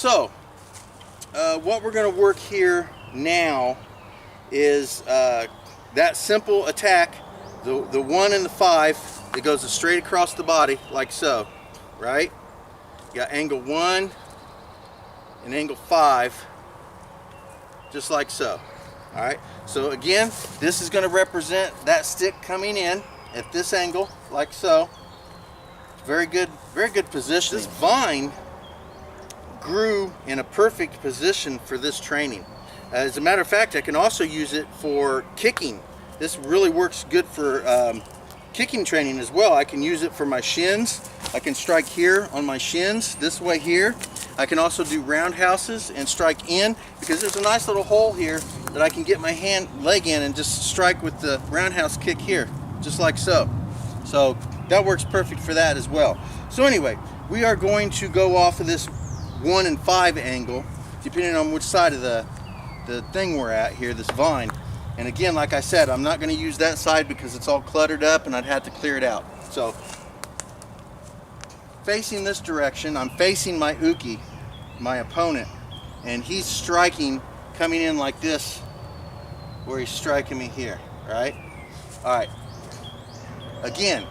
So, what we're going to work here now is that simple attack, the 1 and the 5, that goes straight across the body, like so, right? You got angle 1 and angle 5, just like so. All right, so again, this is going to represent that stick coming in at this angle, like so. Very good position. This vine grew in a perfect position for this training. As a matter of fact, I can also use it for kicking. This really works good for kicking training as well. I can use it for my shins. I can strike here on my shins, this way here. I can also do roundhouses and strike in, because there's a nice little hole here that I can get my leg in and just strike with the roundhouse kick here, just like so. So that works perfect for that as well. So anyway, we are going to go off of this 1 and 5 angle, depending on which side of the thing we're at here, this vine. And again, like I said, I'm not going to use that side because it's all cluttered up and I'd have to clear it out. So facing this direction, I'm facing my uke, my opponent, and he's striking, coming in like this, where he's striking me here, right? All right. Again,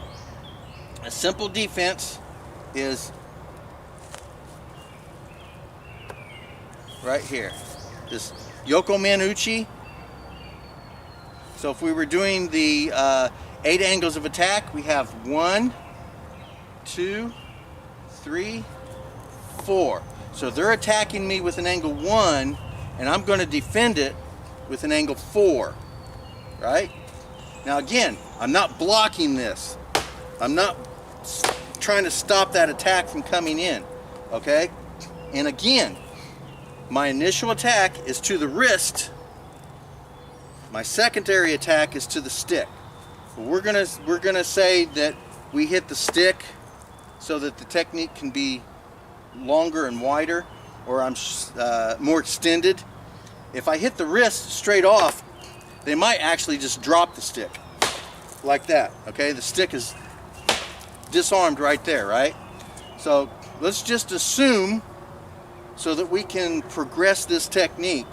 a simple defense is right here, this Yoko Manuchi. So if we were doing the 8 angles of attack, we have 1, 2, 3, 4. So they're attacking me with an angle 1, and I'm going to defend it with an angle 4, right? Now again, I'm not blocking this. I'm not trying to stop that attack from coming in, okay? And again, my initial attack is to the wrist. My secondary attack is to the stick. We're gonna say that we hit the stick so that the technique can be longer and wider, or I'm more extended. If I hit the wrist straight off, they might actually just drop the stick like that. Okay, the stick is disarmed right there, right? So let's just assume, so that we can progress this technique,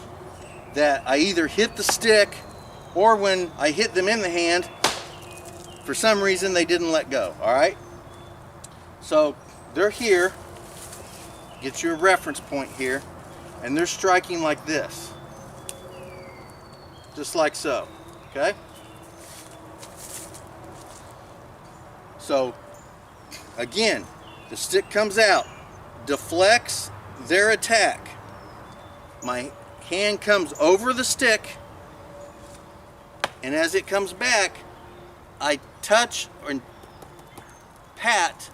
that I either hit the stick, or when I hit them in the hand, for some reason they didn't let go. All right, so they're here, get you a reference point here, and they're striking like this, just like so. Okay, so again, the stick comes out, deflects their attack. My hand comes over the stick, and as it comes back, I touch or pat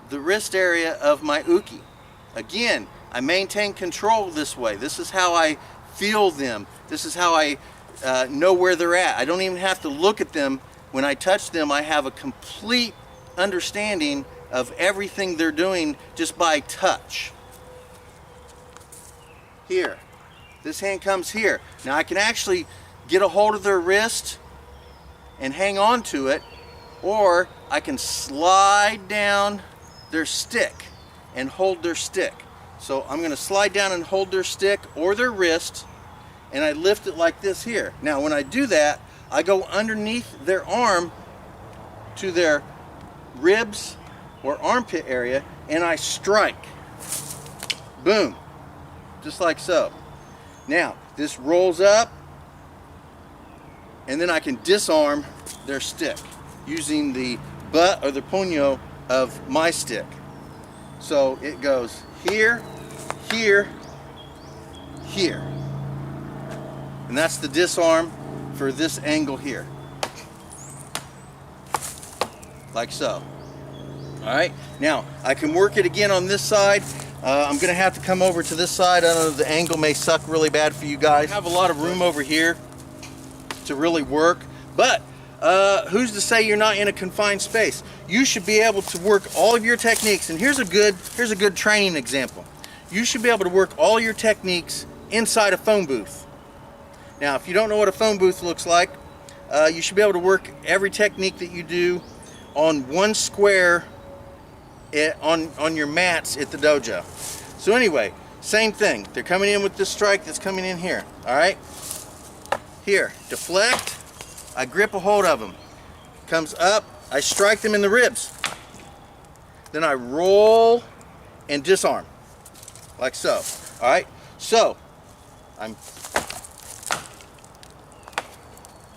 the wrist area of my uke. Again, I maintain control this way. This is how I feel them. This is how I know where they're at. I don't even have to look at them. When I touch them, I have a complete understanding of everything they're doing just by touch. Here, this hand comes here. Now I can actually get a hold of their wrist and hang on to it, or I can slide down their stick and hold their stick. So I'm going to slide down and hold their stick or their wrist, and I lift it like this here. Now when I do that, I go underneath their arm to their ribs or armpit area, and I strike. Boom. Just like so. Now this rolls up, and then I can disarm their stick using the butt or the puño of my stick. So it goes here, here, here. And that's the disarm for this angle here. Like so. Alright, now I can work it again on this side. I'm going to have to come over to this side. I know the angle may suck really bad for you guys. I have a lot of room over here to really work, but who's to say you're not in a confined space? You should be able to work all of your techniques, and here's a good training example. You should be able to work all your techniques inside a phone booth. Now, if you don't know what a phone booth looks like, you should be able to work every technique that you do on one square on your mats at the dojo. So anyway, same thing. They're coming in with this strike that's coming in here. All right? Here, deflect. I grip a hold of them. Comes up, I strike them in the ribs. Then I roll and disarm. Like so. All right? So, I'm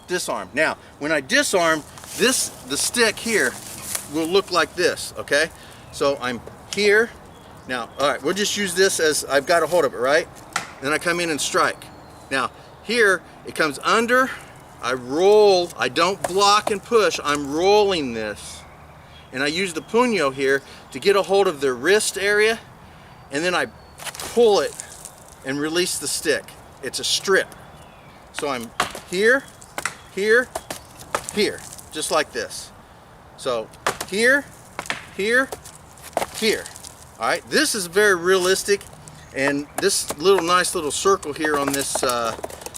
disarm. Now, when I disarm, the stick here will look like this, okay? So I'm here. Now, all right, we'll just use this as I've got a hold of it, right? Then I come in and strike. Now, here, it comes under, I roll, I don't block and push, I'm rolling this. And I use the puño here to get a hold of the wrist area, and then I pull it and release the stick. It's a strip. So I'm here, here, here, just like this. So here, here, here. All right, this is very realistic, and this nice little circle here on this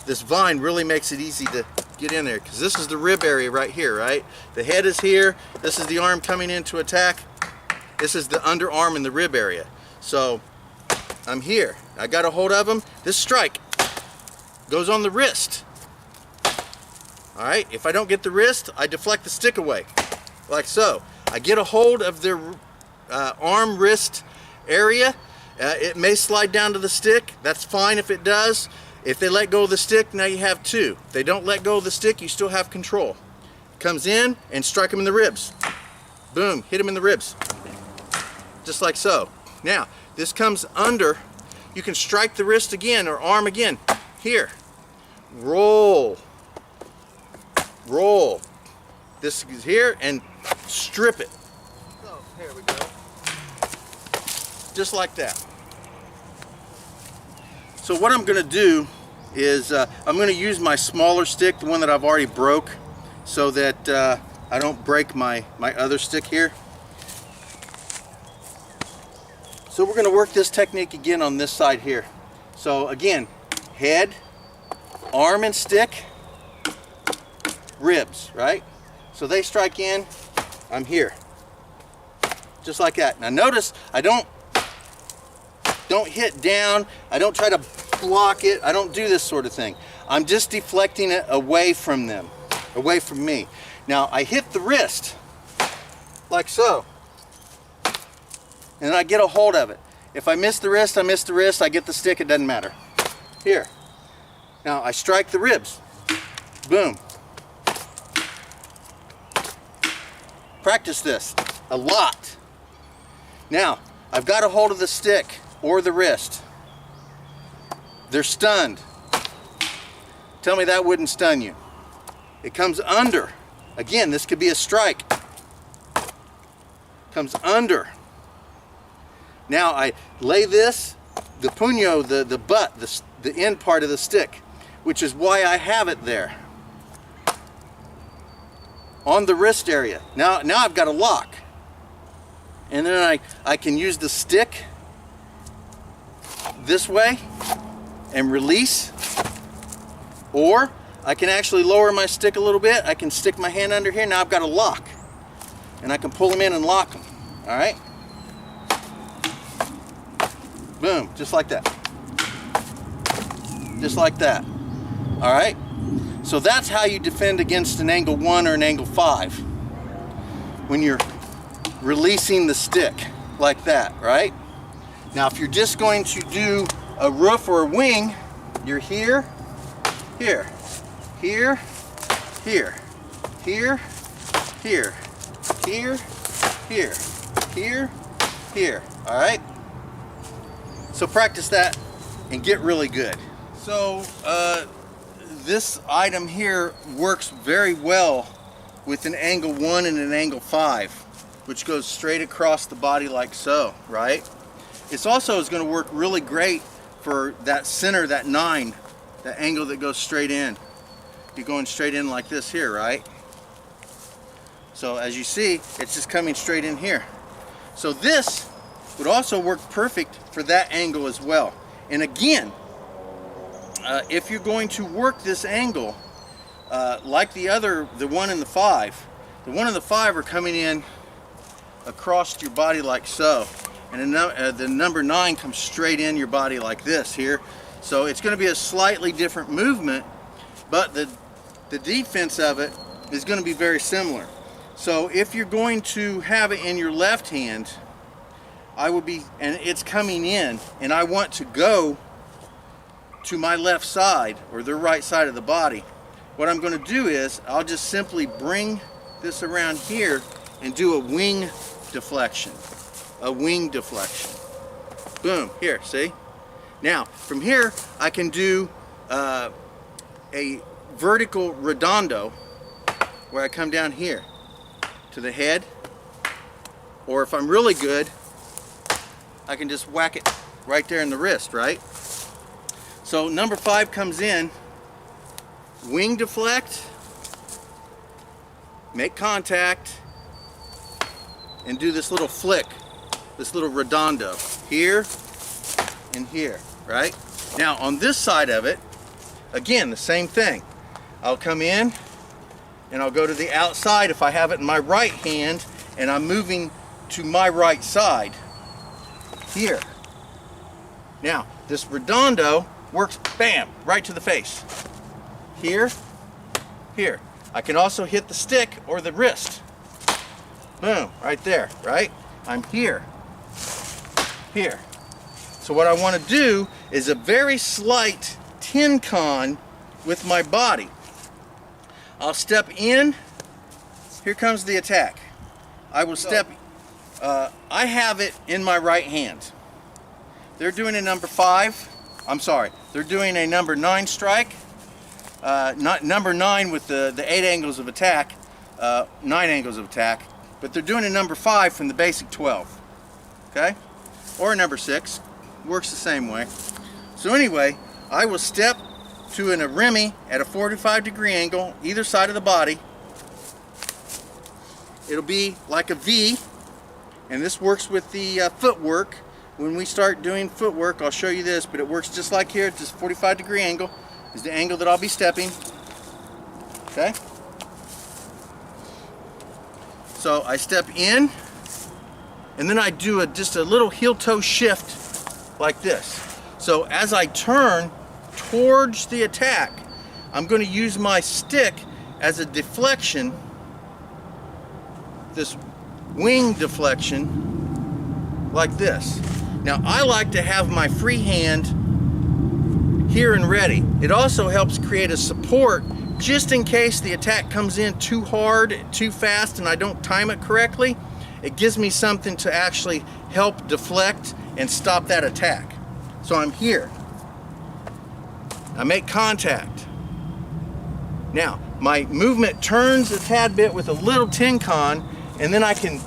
this vine really makes it easy to get in there, because this is the rib area right here, right? The head is here, this is the arm coming in to attack, this is the underarm and the rib area. So I'm here, I got a hold of them, this strike goes on the wrist. All right, if I don't get the wrist, I deflect the stick away, like so. I get a hold of their arm wrist area. It may slide down to the stick, that's fine if it does. If they let go of the stick, now you have two. If they don't let go of the stick, you still have control. Comes in and strike them in the ribs. Boom, hit them in the ribs. Just like so. Now, this comes under. You can strike the wrist again or arm again. Here. Roll. Roll. This is here and strip it. So, here we go. Just like that. So what I'm going to do is I'm going to use my smaller stick, the one that I've already broke, so that I don't break my other stick here. So we're going to work this technique again on this side here. So again, head, arm and stick, ribs, right? So they strike in, I'm here. Just like that. Now notice I don't hit down, I don't try to block it, I don't do this sort of thing. I'm just deflecting it away from them, away from me. Now I hit the wrist, like so, and then I get a hold of it. If I miss the wrist, I miss the wrist, I get the stick, it doesn't matter. Here. Now I strike the ribs. Boom. Practice this a lot. Now, I've got a hold of the stick or the wrist. They're stunned. Tell me that wouldn't stun you. It comes under. Again, this could be a strike. Comes under. Now I lay this, the puño, the butt, the end part of the stick, which is why I have it there. On the wrist area. Now I've got a lock. And then I can use the stick this way and release, or I can actually lower my stick a little bit. I can stick my hand under here. Now I've got a lock, and I can pull them in and lock them. All right, boom, just like that, just like that. All right, so that's how you defend against an angle 1 or an angle 5 when you're releasing the stick like that, right? Now if you're just going to do a roof or a wing, you're here, here, here, here, here, here, here, here, here, here, all right? So practice that and get really good. So this item here works very well with an angle 1 and an angle 5, which goes straight across the body like so, right? It's also is going to work really great for that center, that 9, that angle that goes straight in. You're going straight in like this here, right? So as you see, it's just coming straight in here. So this would also work perfect for that angle as well. And again, if you're going to work this angle like the 1 and the 5, the 1 and the 5 are coming in across your body like so. and the number 9 comes straight in your body like this here. So it's going to be a slightly different movement, but the defense of it is going to be very similar. So if you're going to have it in your left hand, and it's coming in, and I want to go to my left side or the right side of the body, what I'm going to do is I'll just simply bring this around here and do a wing deflection. A wing deflection. Boom, here, see? Now, from here, I can do a vertical redondo where I come down here to the head, or if I'm really good, I can just whack it right there in the wrist, right? So number 5 comes in, wing deflect, make contact, and do this little flick, this little redondo, here and here, right? Now on this side of it, again, the same thing. I'll come in and I'll go to the outside if I have it in my right hand and I'm moving to my right side, here. Now, this redondo works, bam, right to the face. Here, here. I can also hit the stick or the wrist. Boom, right there, right? I'm here, here. So what I want to do is a very slight tin-con with my body. I'll step in, here comes the attack. I will step, I have it in my right hand. They're doing a number 5, I'm sorry, they're doing a number 9 strike. Not number 9 with the 8 angles of attack, 9 angles of attack, but they're doing a number 5 from the basic 12, okay? Or a number 6, works the same way. So anyway, I will step to a remi at a 45-degree angle, either side of the body. It'll be like a V, and this works with the footwork. When we start doing footwork, I'll show you this, but it works just like here. It's this 45-degree angle is the angle that I'll be stepping. Okay? So I step in, and then I do just a little heel-toe shift like this. So as I turn towards the attack, I'm going to use my stick as a deflection, this wing deflection, like this. Now I like to have my free hand here and ready. It also helps create a support just in case the attack comes in too hard, too fast, and I don't time it correctly. It gives me something to actually help deflect and stop that attack. So I'm here. I make contact. Now, my movement turns a tad bit with a little tin-con, and then I can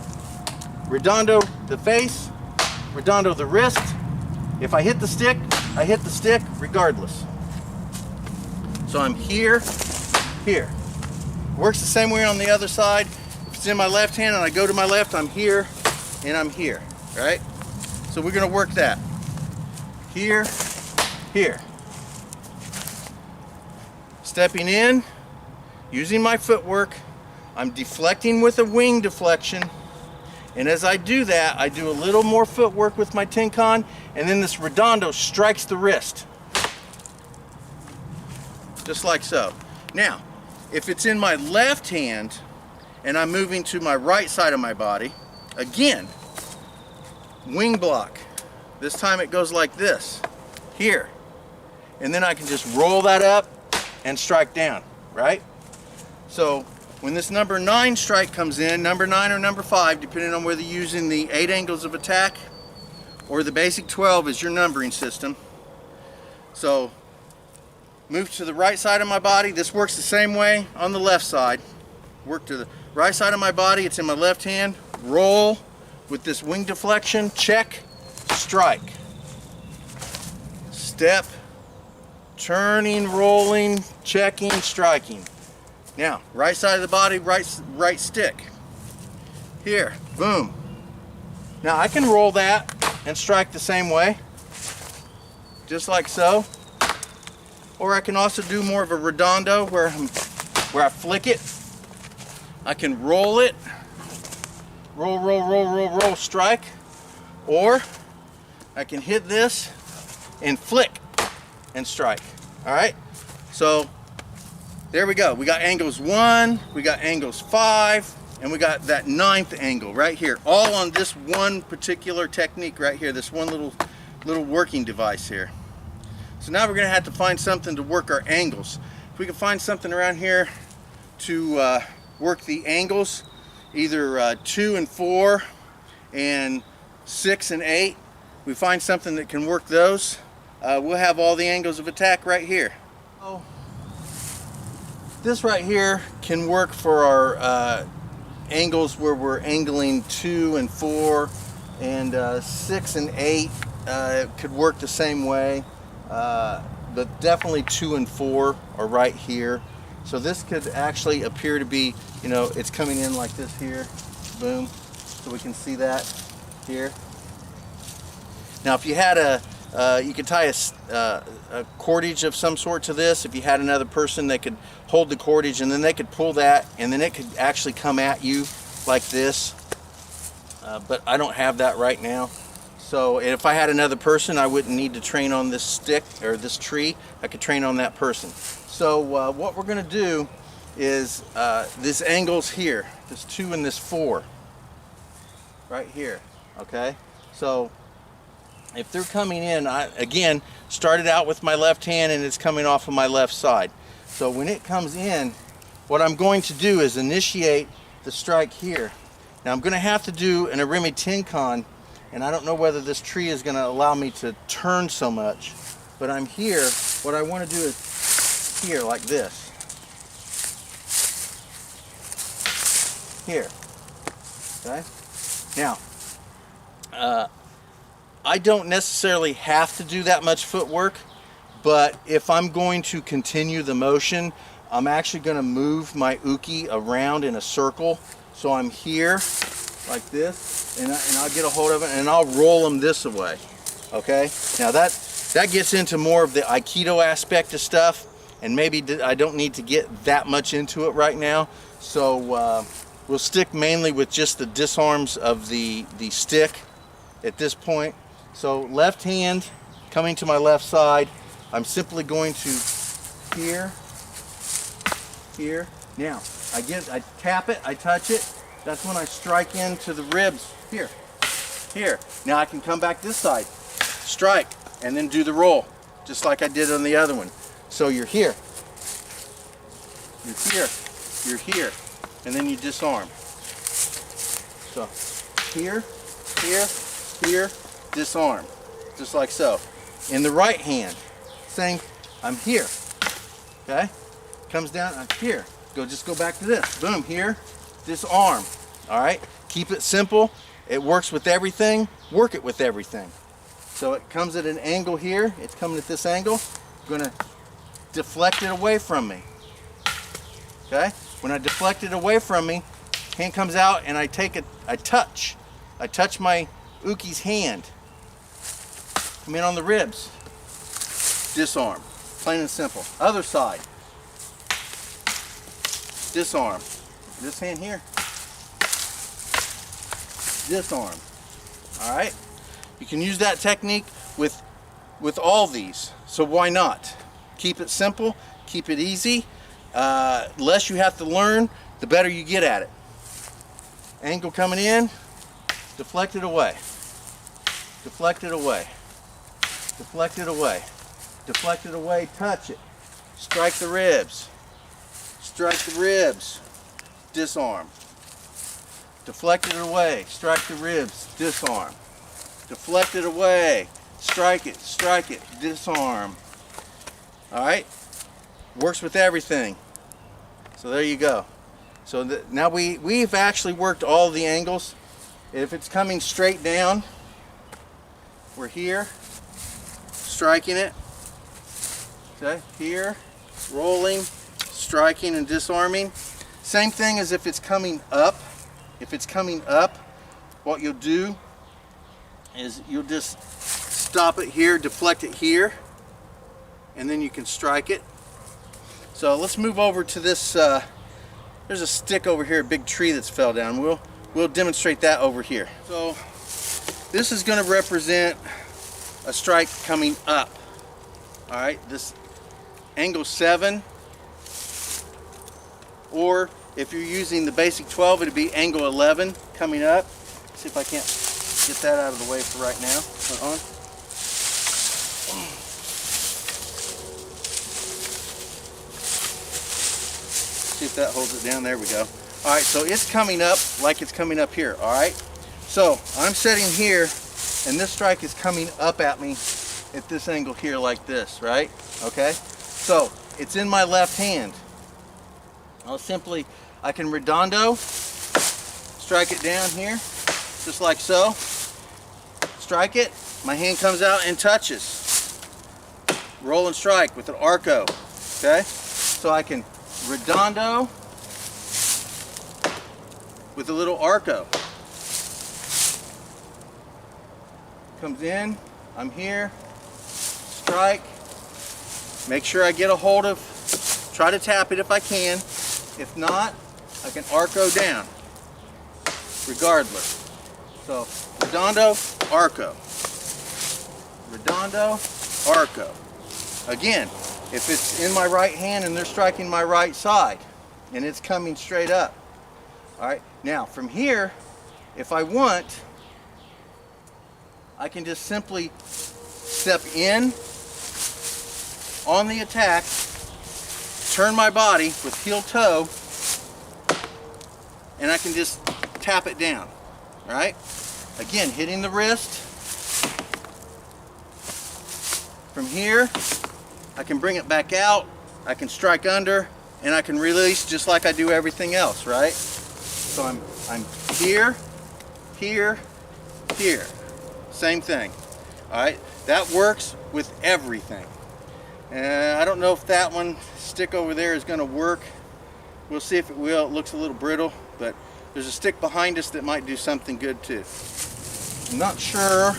redondo the face, redondo the wrist. If I hit the stick, I hit the stick regardless. So I'm here, here. Works the same way on the other side. If it's in my left hand and I go to my left, I'm here and I'm here, right? So we're gonna work that. Here, here. Stepping in, using my footwork, I'm deflecting with a wing deflection, and as I do that, I do a little more footwork with my tin-con, and then this redondo strikes the wrist. Just like so. Now, if it's in my left hand, and I'm moving to my right side of my body, again, wing block. This time it goes like this, here. And then I can just roll that up and strike down, right? So when this number 9 strike comes in, number 9 or number 5, depending on whether you're using the 8 angles of attack or the basic 12 is your numbering system. So move to the right side of my body. This works the same way on the left side. Work to the right side of my body, it's in my left hand. Roll with this wing deflection, check, strike. Step, turning, rolling, checking, striking. Now, right side of the body, right stick. Here, boom. Now I can roll that and strike the same way, just like so. Or I can also do more of a redondo where I flick it. I can roll it, roll, strike, or I can hit this and flick and strike. All right, so there we go. We got angles 1, we got angles 5, and we got that 9th angle right here, all on this one particular technique right here, this one little working device here. So now we're going to have to find something to work our angles. If we can find something around here to work the angles, either 2 and 4 and 6 and 8, we find something that can work those, we'll have all the angles of attack right here. So this right here can work for our angles where we're angling 2 and 4, and 6 and 8 could work the same way, but definitely 2 and 4 are right here. So this could actually appear to be, you know, it's coming in like this here, boom, so we can see that here. Now if you had you could tie a cordage of some sort to this. If you had another person, they could hold the cordage and then they could pull that, and then it could actually come at you like this. But I don't have that right now. So if I had another person, I wouldn't need to train on this stick or this tree. I could train on that person. So what we're going to do is this angle's here, this 2 and this 4, right here. Okay, so if they're coming in, I again started out with my left hand and it's coming off of my left side. So when it comes in, what I'm going to do is initiate the strike here. Now I'm going to have to do an Arimi Tenkan, and I don't know whether this tree is going to allow me to turn so much, but I'm here. What I want to do is here, like this. Here. Okay? Now, I don't necessarily have to do that much footwork, but if I'm going to continue the motion, I'm actually going to move my uke around in a circle. So I'm here like this, and I'll get a hold of it and I'll roll them this way. Okay, now that gets into more of the Aikido aspect of stuff, and maybe I don't need to get that much into it right now. So we'll stick mainly with just the disarms of the stick at this point. So left hand coming to my left side, I'm simply going to here. Now I tap it, I touch it. That's when I strike into the ribs here. Now I can come back this side, strike, and then do the roll, just like I did on the other one. So you're here, and then you disarm. So here, disarm, just like so. In the right hand, same, I'm here, okay? Comes down, I'm here. Just go back to this, boom, here, disarm. All right, keep it simple. It works with everything, work it with everything. So it comes at an angle here, it's coming at this angle. I'm gonna deflect it away from me, okay? When I deflect it away from me, hand comes out and I take it, I touch my uke's hand. Come in on the ribs, disarm, plain and simple. Other side, disarm. This hand here, disarm. All right, you can use that technique with all these, so why not? Keep it simple, keep it easy. Less you have to learn, the better you get at it. Angle coming in, deflect it away, deflect it away, deflect it away, deflect it away, touch it, strike the ribs, disarm, deflect it away, strike the ribs, disarm, deflect it away, strike it, disarm. All right, works with everything. So there you go. So now we've actually worked all the angles. If it's coming straight down, we're here, striking it, okay, here, rolling, striking and disarming. Same thing as if it's coming up. If it's coming up, what you'll do is you'll just stop it here, deflect it here, and then you can strike it. So let's move over to this, there's a stick over here, a big tree that's fell down. We'll demonstrate that over here. So this is going to represent a strike coming up. All right, this angle 7, or if you're using the basic 12, it'd be angle 11 coming up. See if I can't get that out of the way for right now. Hold on. See if that holds it down. There we go. All right, so it's coming up like it's coming up here. All right, so I'm sitting here and this strike is coming up at me at this angle here like this, right? Okay, so it's in my left hand. I can redondo, strike it down here just like so, strike it, my hand comes out and touches, roll and strike with an arco. Okay, so I can redondo with a little arco. Comes in, I'm here, strike, make sure I get a hold of, try to tap it if I can. If not, I can arco down, regardless. So, redondo, arco. Redondo, arco. Again, if it's in my right hand and they're striking my right side, and it's coming straight up. All right, now from here, if I want, I can just simply step in on the attack, turn my body with heel toe, and I can just tap it down. All right, again, hitting the wrist. From here, I can bring it back out, I can strike under, and I can release just like I do everything else, right? So I'm here, here, here. Same thing. All right, that works with everything. I don't know if that one stick over there is going to work. We'll see if it will. It looks a little brittle, but there's a stick behind us that might do something good too. I'm not sure.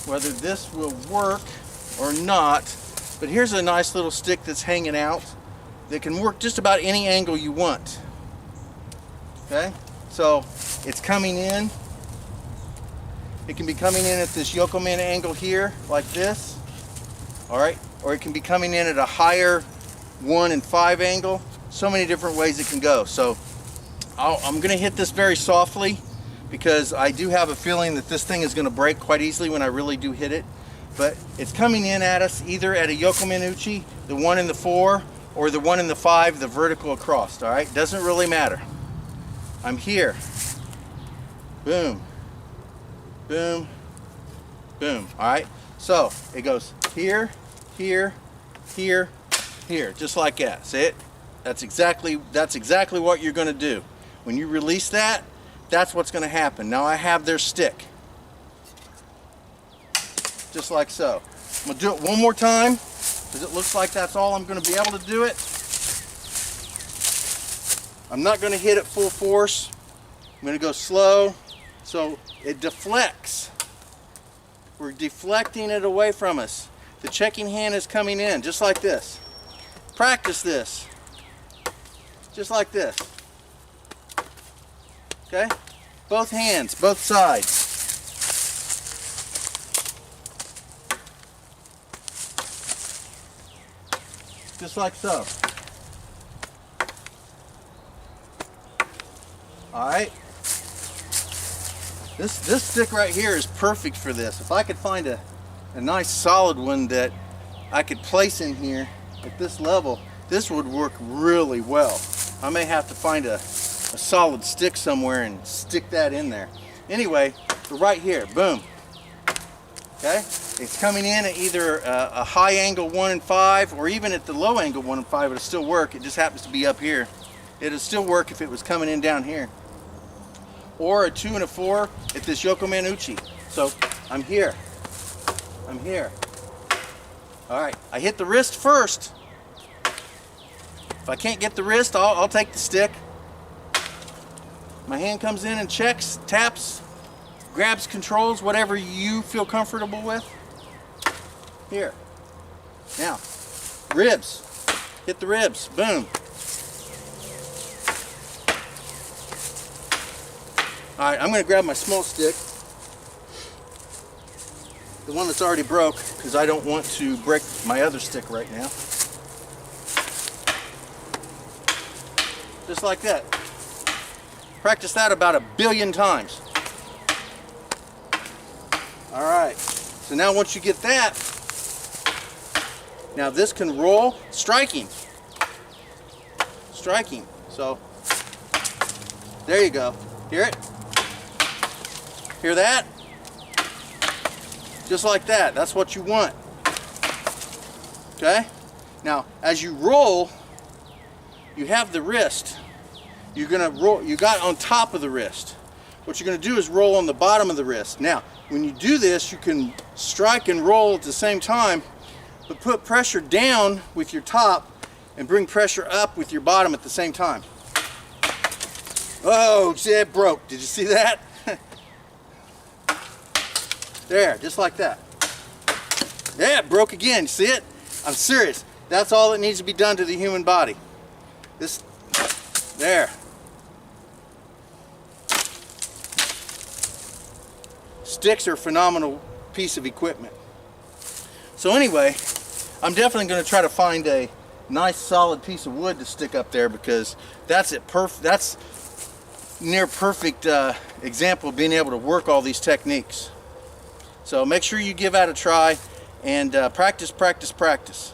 Whether this will work or not, but here's a nice little stick that's hanging out that can work just about any angle you want. Okay, so it's coming in. It can be coming in at this yokomen angle here, like this. All right, or it can be coming in at a higher 1 and 5 angle. So many different ways it can go. So I'm going to hit this very softly, because I do have a feeling that this thing is going to break quite easily when I really do hit it. But it's coming in at us either at a yokomen uchi, the 1 and the 4, or the 1 and the 5, the vertical across. All right, doesn't really matter. I'm here. Boom, boom, boom. All right, so it goes here, here, here, here, just like that. See it? That's exactly what you're going to do. When you release that, that's what's going to happen. Now I have their stick, just like so. I'm going to do it one more time, because it looks like that's all I'm going to be able to do it. I'm not going to hit it full force. I'm going to go slow, so it deflects. We're deflecting it away from us. The checking hand is coming in, just like this. Practice this, just like this. Okay? Both hands, both sides. Just like so. Alright. This stick right here is perfect for this. If I could find a nice solid one that I could place in here at this level, this would work really well. I may have to find a solid stick somewhere and stick that in there. Anyway, we're right here, boom. Okay, it's coming in at either a high angle 1 and 5, or even at the low angle 1 and 5. It'll still work. It just happens to be up here. It'll still work if it was coming in down here, or a 2 and a 4 at this yokomen uchi. So I'm here. I'm here. All right, I hit the wrist first. If I can't get the wrist, I'll take the stick. My hand comes in and checks, taps, grabs, controls, whatever you feel comfortable with. Here. Now, ribs. Hit the ribs. Boom. All right, I'm going to grab my small stick, the one that's already broke, because I don't want to break my other stick right now. Just like that. Practice that about 1 billion times. All right, so now once you get that, now this can roll, striking. So there you go. Hear it? Hear that? Just like that. That's what you want. Okay? Now, as you roll, you have the wrist. You're gonna roll. You got on top of the wrist. What you're gonna do is roll on the bottom of the wrist. Now, when you do this, you can strike and roll at the same time, but put pressure down with your top and bring pressure up with your bottom at the same time. Oh, it broke. Did you see that? There, just like that. Yeah, it broke again. See it? I'm serious. That's all that needs to be done to the human body. This, there. Sticks are a phenomenal piece of equipment. So anyway, I'm definitely going to try to find a nice solid piece of wood to stick up there, because that's near perfect example of being able to work all these techniques. So make sure you give that a try and practice.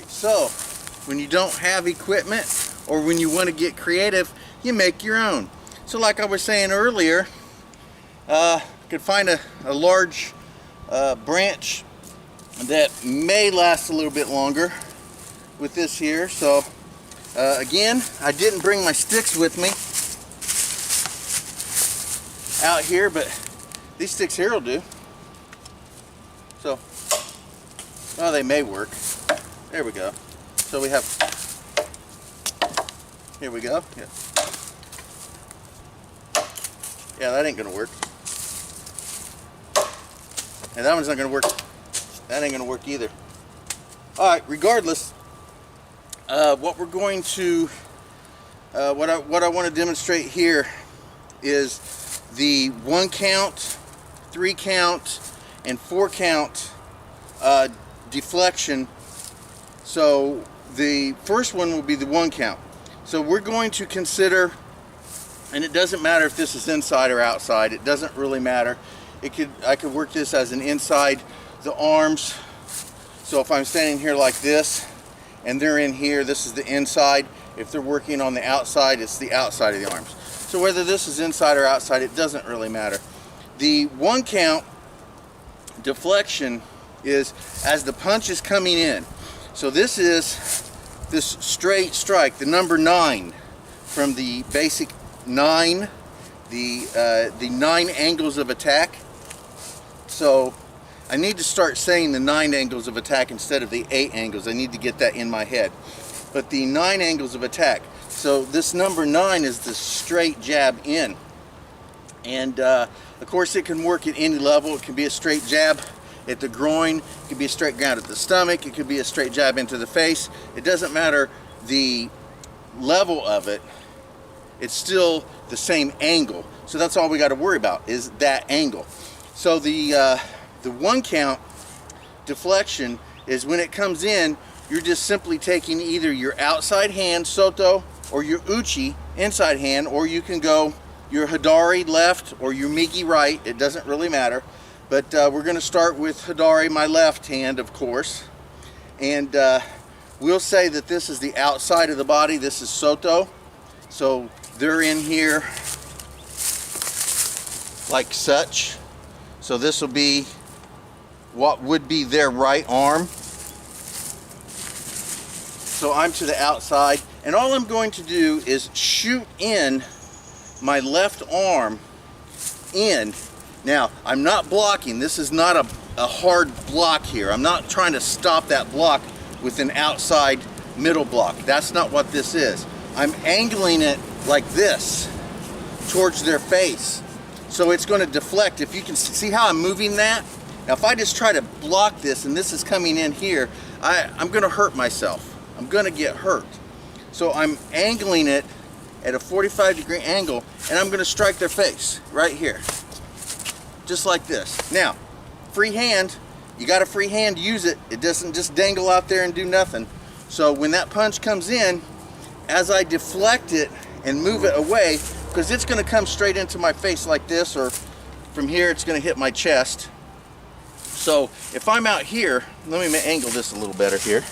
So, when you don't have equipment, or when you want to get creative, you make your own. So like I was saying earlier, could find a large branch that may last a little bit longer with this here. So again, I didn't bring my sticks with me out here, but these sticks here will do. So, well, they may work. There we go. So we have, here we go. Yeah, that ain't gonna work. And that one's not gonna work. That ain't gonna work either. All right, regardless, what we're going to, what I want to demonstrate here is the 1 count, 3 count, and 4 count deflection. So the first one will be the 1 count. So we're going to consider, and it doesn't matter if this is inside or outside, it doesn't really matter. I could work this as an inside the arms. So if I'm standing here like this and they're in here, this is the inside. If they're working on the outside, it's the outside of the arms. So whether this is inside or outside, it doesn't really matter. The 1 count deflection is as the punch is coming in. So this is this straight strike, the number 9 from the basic 9, the 9 angles of attack. So I need to start saying the 9 angles of attack instead of the 8 angles. I need to get that in my head. But the 9 angles of attack. So this number 9 is the straight jab in. And of course it can work at any level. It can be a straight jab at the groin, it could be a straight ground at the stomach, it could be a straight jab into the face. It doesn't matter the level of it, it's still the same angle. So that's all we got to worry about, is that angle. So the 1 count deflection is when it comes in, you're just simply taking either your outside hand, soto, or your uchi, inside hand, or you can go your Hidari left or your Migi right. It doesn't really matter. But we're going to start with Hidari, my left hand, of course. And we'll say that this is the outside of the body. This is Soto. So they're in here like such. So this will be what would be their right arm. So I'm to the outside. And all I'm going to do is shoot in my left arm in. Now, I'm not blocking. This is not a hard block here. I'm not trying to stop that block with an outside middle block. That's not what this is. I'm angling it like this towards their face. So it's going to deflect. If you can see how I'm moving that. Now, if I just try to block this and this is coming in here, I'm going to hurt myself. I'm going to get hurt. So I'm angling it at a 45-degree angle, and I'm going to strike their face right here. Just like this. Now, free hand, you got a free hand, use it. It doesn't just dangle out there and do nothing. So when that punch comes in, as I deflect it and move it away, because it's going to come straight into my face like this, or from here it's going to hit my chest. So if I'm out here, let me angle this a little better here.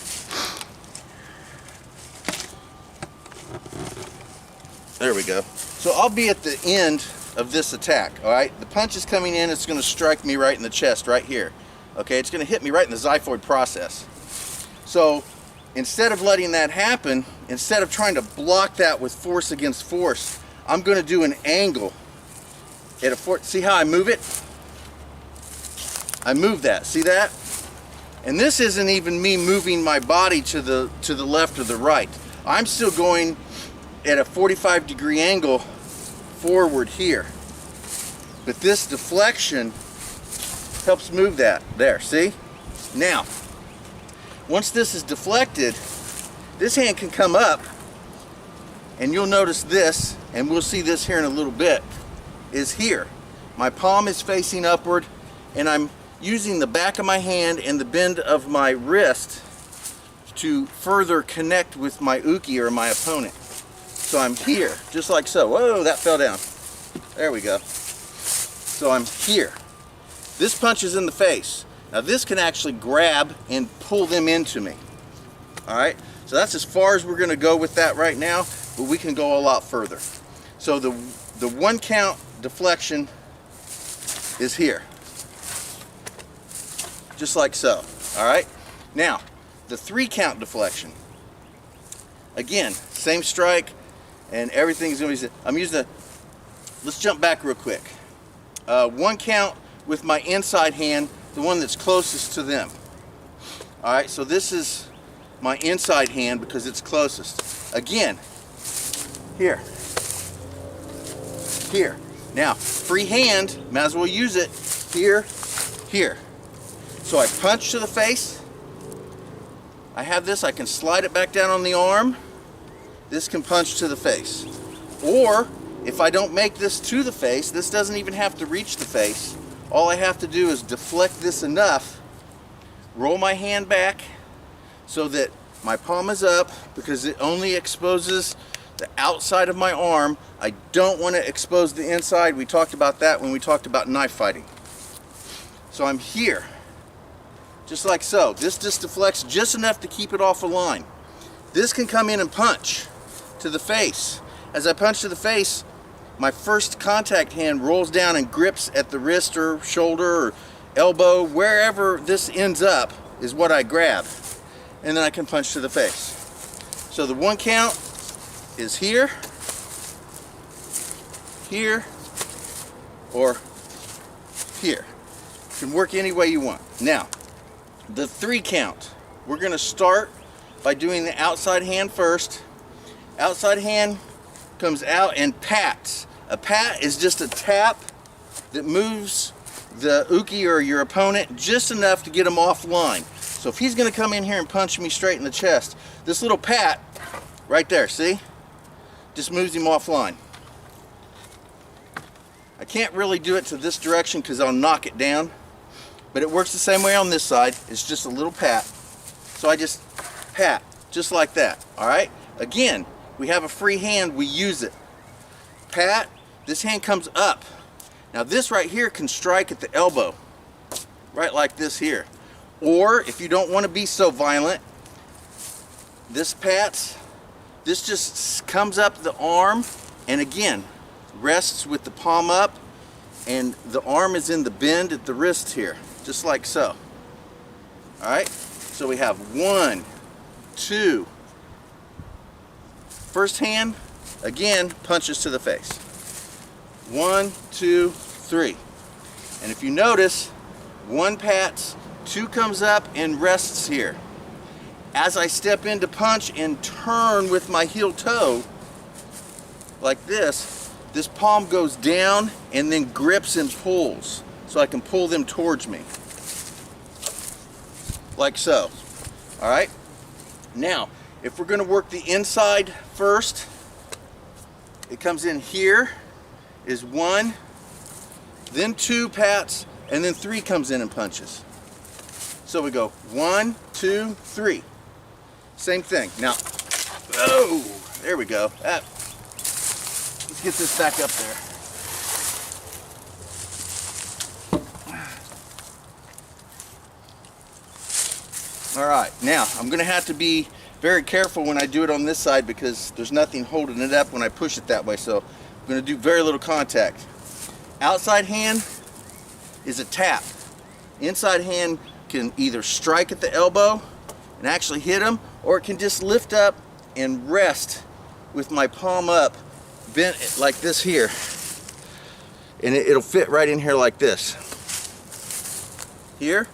There we go. So I'll be at the end of this attack, all right? The punch is coming in, it's going to strike me right in the chest, right here. Okay, it's going to hit me right in the xiphoid process. So instead of letting that happen, instead of trying to block that with force against force, I'm going to do an angle at a see how I move it? I move that, see that? And this isn't even me moving my body to the left or the right. I'm still going at a 45-degree angle forward here. But this deflection helps move that. There, see? Now, once this is deflected, this hand can come up, and you'll notice this, and we'll see this here in a little bit, is here. My palm is facing upward, and I'm using the back of my hand and the bend of my wrist to further connect with my uke or my opponent. So I'm here, just like so. Whoa, that fell down. There we go. So I'm here. This punch is in the face. Now this can actually grab and pull them into me. All right, so that's as far as we're gonna go with that right now, but we can go a lot further. So the 1 count deflection is here. Just like so, all right? Now, the 3 count deflection. Again, same strike, and everything's gonna be, I'm using let's jump back real quick. 1 count with my inside hand, the one that's closest to them. All right, so this is my inside hand because it's closest. Again, here, here. Now, free hand, might as well use it, here, here. So I punch to the face. I have this, I can slide it back down on the arm. This can punch to the face. Or, if I don't make this to the face, this doesn't even have to reach the face. All I have to do is deflect this enough, roll my hand back so that my palm is up, because it only exposes the outside of my arm. I don't want to expose the inside. We talked about that when we talked about knife fighting. So I'm here, just like so. This just deflects just enough to keep it off the line. This can come in and punch to the face. As I punch to the face, my first contact hand rolls down and grips at the wrist or shoulder or elbow. Wherever this ends up is what I grab. And then I can punch to the face. So the 1 count is here, here, or here. You can work any way you want. Now, the 3 count. We're going to start by doing the outside hand first. Outside hand comes out and pats. A pat is just a tap that moves the uke or your opponent just enough to get him offline. So if he's going to come in here and punch me straight in the chest, this little pat right there, see? Just moves him offline. I can't really do it to this direction because I'll knock it down, but it works the same way on this side. It's just a little pat. So I just pat, just like that, all right? Again, we have a free hand, we use it. Pat, this hand comes up. Now this right here can strike at the elbow, right like this here. Or if you don't want to be so violent, this pats, this just comes up the arm and again rests with the palm up, and the arm is in the bend at the wrist here, just like so. All right, so we have 1, 2. First hand, again, punches to the face. 1, 2, 3. And if you notice, 1 pats, 2 comes up and rests here. As I step in to punch and turn with my heel toe, like this palm goes down and then grips and pulls. So I can pull them towards me. Like so. All right? Now, if we're going to work the inside first, it comes in here, is 1, then 2 pats, and then 3 comes in and punches. So we go 1, 2, 3. Same thing. Now, oh, there we go. Let's get this back up there. All right, now I'm going to have to be very careful when I do it on this side because there's nothing holding it up when I push it that way. So I'm going to do very little contact. Outside hand is a tap. Inside hand can either strike at the elbow and actually hit him, or it can just lift up and rest with my palm up, bent like this here. And it'll fit right in here like this. Here.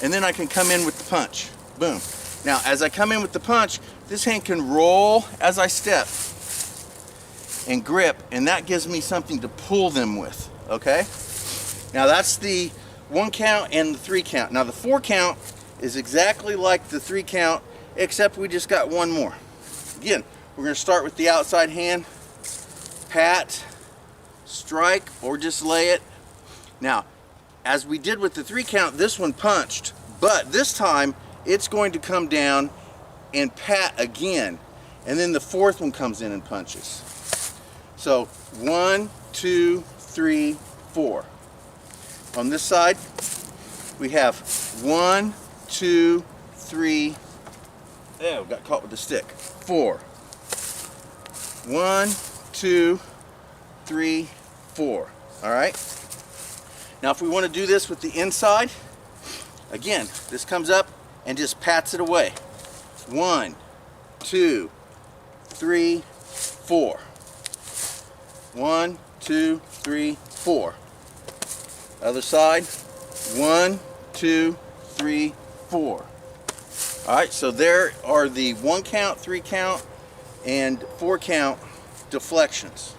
And then I can come in with the punch. Boom. Now, as I come in with the punch, this hand can roll as I step and grip, and that gives me something to pull them with, okay? Now, that's the 1 count and the 3 count. Now, the 4 count is exactly like the 3 count, except we just got 1 more. Again, we're going to start with the outside hand, pat, strike, or just lay it. Now, as we did with the 3 count, this one punched, but this time it's going to come down and pat again, and then the 4th one comes in and punches. So 1, 2, 3, 4. On this side, we have 1, 2, 3. Oh, got caught with the stick. 4. 1, 2, 3, 4. All right. Now, if we want to do this with the inside, again, this comes up and just pats it away. 1, 2, 3, 4. 1, 2, 3, 4. Other side. 1, 2, 3, 4. All right, so there are the 1 count, 3 count, and 4 count deflections.